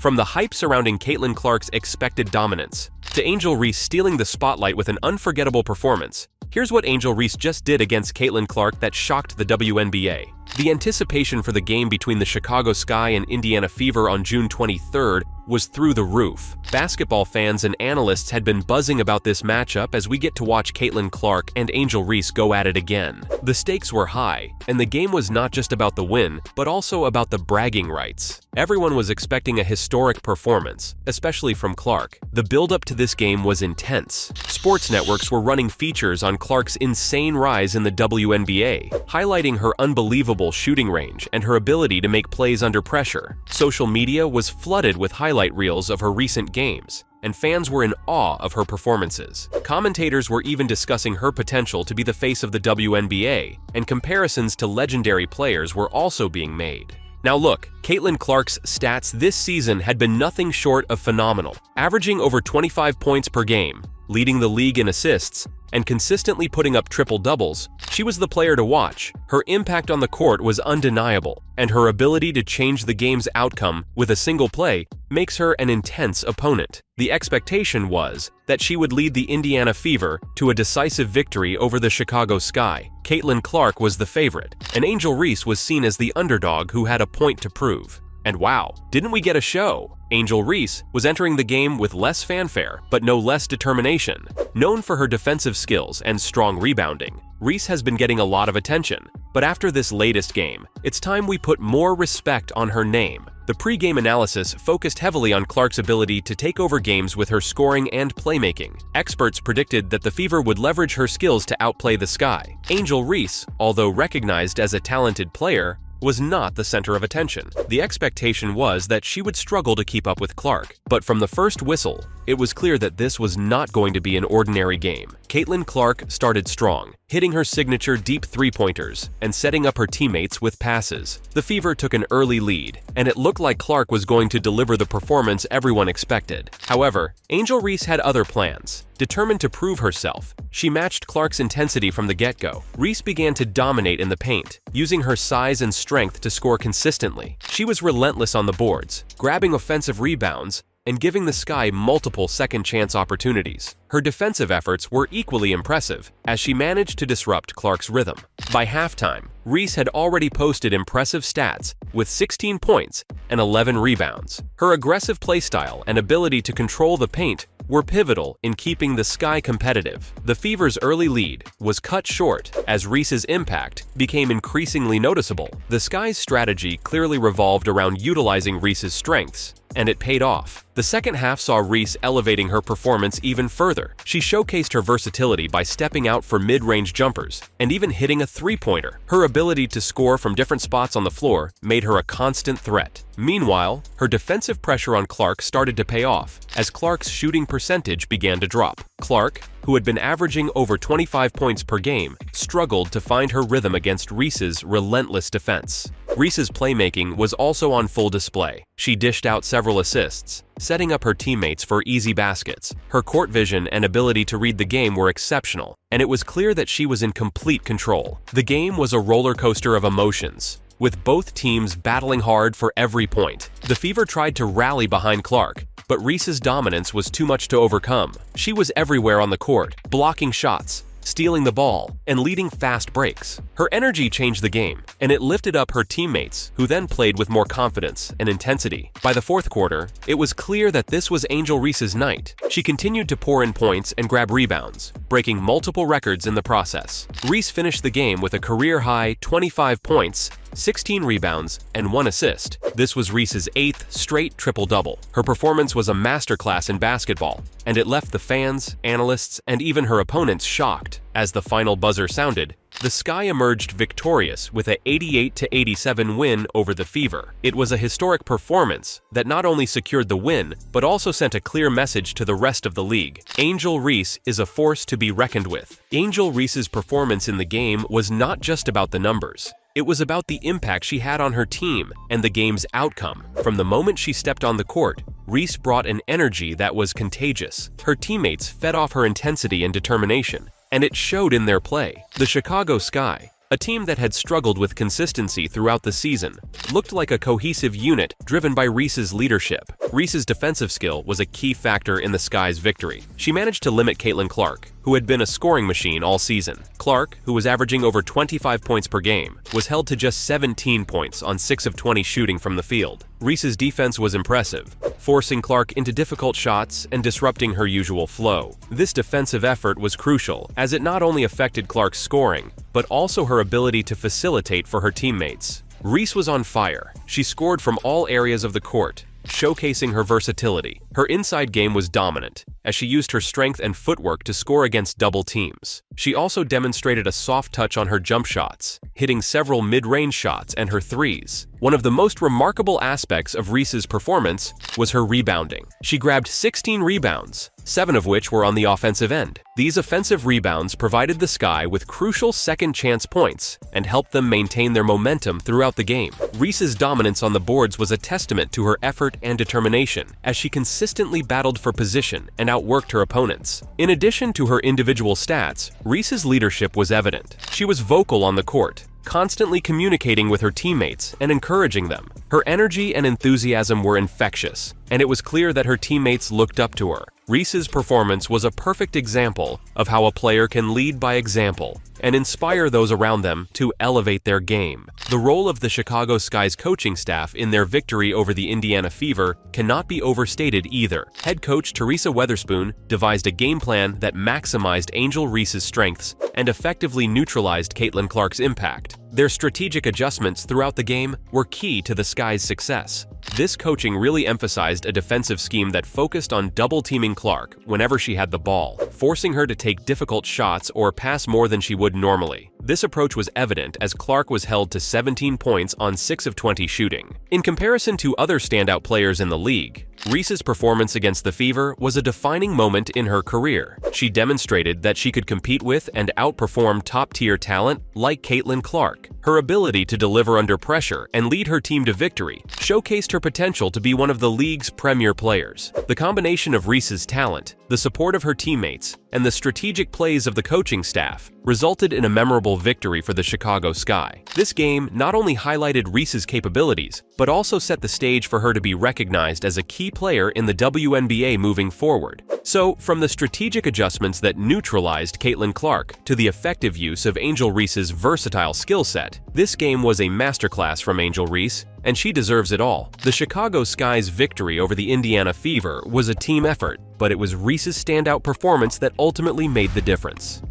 From the hype surrounding Caitlin Clark's expected dominance, to Angel Reese stealing the spotlight with an unforgettable performance, here's what Angel Reese just did against Caitlin Clark that shocked the WNBA. The anticipation for the game between the Chicago Sky and Indiana Fever on June 23rd was through the roof. Basketball fans and analysts had been buzzing about this matchup as we get to watch Caitlin Clark and Angel Reese go at it again. The stakes were high, and the game was not just about the win, but also about the bragging rights. Everyone was expecting a historic performance, especially from Clark. The build-up to this game was intense. Sports networks were running features on Clark's insane rise in the WNBA, highlighting her unbelievable shooting range and her ability to make plays under pressure. Social media was flooded with highlight reels of her recent games, and fans were in awe of her performances. Commentators were even discussing her potential to be the face of the WNBA, and comparisons to legendary players were also being made. Now look, Caitlin Clark's stats this season had been nothing short of phenomenal, averaging over 25 points per game, leading the league in assists, and consistently putting up triple-doubles. She was the player to watch. Her impact on the court was undeniable, and her ability to change the game's outcome with a single play makes her an intense opponent. The expectation was that she would lead the Indiana Fever to a decisive victory over the Chicago Sky. Caitlin Clark was the favorite, and Angel Reese was seen as the underdog who had a point to prove. And wow, didn't we get a show? Angel Reese was entering the game with less fanfare, but no less determination. Known for her defensive skills and strong rebounding, Reese has been getting a lot of attention. But after this latest game, it's time we put more respect on her name. The pre-game analysis focused heavily on Clark's ability to take over games with her scoring and playmaking. Experts predicted that the Fever would leverage her skills to outplay the Sky. Angel Reese, although recognized as a talented player, was not the center of attention. The expectation was that she would struggle to keep up with Clark. But from the first whistle, it was clear that this was not going to be an ordinary game. Caitlin Clark started strong, hitting her signature deep three-pointers and setting up her teammates with passes. The Fever took an early lead, and it looked like Clark was going to deliver the performance everyone expected. However, Angel Reese had other plans. Determined to prove herself, she matched Clark's intensity from the get-go. Reese began to dominate in the paint, using her size and strength to score consistently. She was relentless on the boards, grabbing offensive rebounds and giving the Sky multiple second-chance opportunities. Her defensive efforts were equally impressive, as she managed to disrupt Clark's rhythm. By halftime, Reese had already posted impressive stats with 16 points and 11 rebounds. Her aggressive playstyle and ability to control the paint were pivotal in keeping the Sky competitive. The Fever's early lead was cut short as Reese's impact became increasingly noticeable. The Sky's strategy clearly revolved around utilizing Reese's strengths, and it paid off. The second half saw Reese elevating her performance even further. She showcased her versatility by stepping out for mid-range jumpers and even hitting a three-pointer. Her ability to score from different spots on the floor made her a constant threat. Meanwhile, her defensive pressure on Clark started to pay off as Clark's shooting percentage began to drop. Clark, who had been averaging over 25 points per game, struggled to find her rhythm against Reese's relentless defense. Reese's playmaking was also on full display. She dished out several assists, setting up her teammates for easy baskets. Her court vision and ability to read the game were exceptional, and it was clear that she was in complete control. The game was a roller coaster of emotions, with both teams battling hard for every point. The Fever tried to rally behind Clark, but Reese's dominance was too much to overcome. She was everywhere on the court, blocking shots, stealing the ball, and leading fast breaks. Her energy changed the game, and it lifted up her teammates, who then played with more confidence and intensity. By the fourth quarter, it was clear that this was Angel Reese's night. She continued to pour in points and grab rebounds, breaking multiple records in the process. Reese finished the game with a career-high 25 points, 16 rebounds, and 1 assist. This was Reese's 8th straight triple-double. Her performance was a masterclass in basketball, and it left the fans, analysts, and even her opponents shocked. As the final buzzer sounded, the Sky emerged victorious with a 88-87 win over the Fever. It was a historic performance that not only secured the win, but also sent a clear message to the rest of the league. Angel Reese is a force to be reckoned with. Angel Reese's performance in the game was not just about the numbers. It was about the impact she had on her team and the game's outcome. From the moment she stepped on the court, Reese brought an energy that was contagious. Her teammates fed off her intensity and determination, and it showed in their play. The Chicago Sky, A team that had struggled with consistency throughout the season looked like a cohesive unit driven by Reese's leadership. Reese's defensive skill was a key factor in the Sky's victory. She managed to limit Caitlin Clark, who had been a scoring machine all season. Clark, who was averaging over 25 points per game, was held to just 17 points on 6 of 20 shooting from the field. Reese's defense was impressive, forcing Clark into difficult shots and disrupting her usual flow. This defensive effort was crucial, as it not only affected Clark's scoring, but also her ability to facilitate for her teammates. Reese was on fire. She scored from all areas of the court, showcasing her versatility. Her inside game was dominant, as she used her strength and footwork to score against double teams. She also demonstrated a soft touch on her jump shots, hitting several mid-range shots and her threes. One of the most remarkable aspects of Reese's performance was her rebounding. She grabbed 16 rebounds, 7 of which were on the offensive end. These offensive rebounds provided the Sky with crucial second-chance points and helped them maintain their momentum throughout the game. Reese's dominance on the boards was a testament to her effort and determination, as she consistently battled for position and outworked her opponents. In addition to her individual stats, Reese's leadership was evident. She was vocal on the court, constantly communicating with her teammates and encouraging them. Her energy and enthusiasm were infectious, and it was clear that her teammates looked up to her. Reese's performance was a perfect example of how a player can lead by example and inspire those around them to elevate their game. The role of the Chicago Sky's coaching staff in their victory over the Indiana Fever cannot be overstated either. Head coach Teresa Weatherspoon devised a game plan that maximized Angel Reese's strengths and effectively neutralized Caitlin Clark's impact. Their strategic adjustments throughout the game were key to the Sky's success. This coaching really emphasized a defensive scheme that focused on double-teaming Clark whenever she had the ball, forcing her to take difficult shots or pass more than she would normally. This approach was evident as Clark was held to 17 points on 6 of 20 shooting. In comparison to other standout players in the league, Reese's performance against the Fever was a defining moment in her career. She demonstrated that she could compete with and outperform top-tier talent like Caitlin Clark. Her ability to deliver under pressure and lead her team to victory showcased her potential to be one of the league's premier players. The combination of Reese's talent, the support of her teammates, and the strategic plays of the coaching staff resulted in a memorable victory for the Chicago Sky. This game not only highlighted Reese's capabilities, but also set the stage for her to be recognized as a key player in the WNBA moving forward. So, from the strategic adjustments that neutralized Caitlin Clark to the effective use of Angel Reese's versatile skill set, this game was a masterclass from Angel Reese, and she deserves it all. The Chicago Sky's victory over the Indiana Fever was a team effort, but it was Reese's standout performance that ultimately made the difference.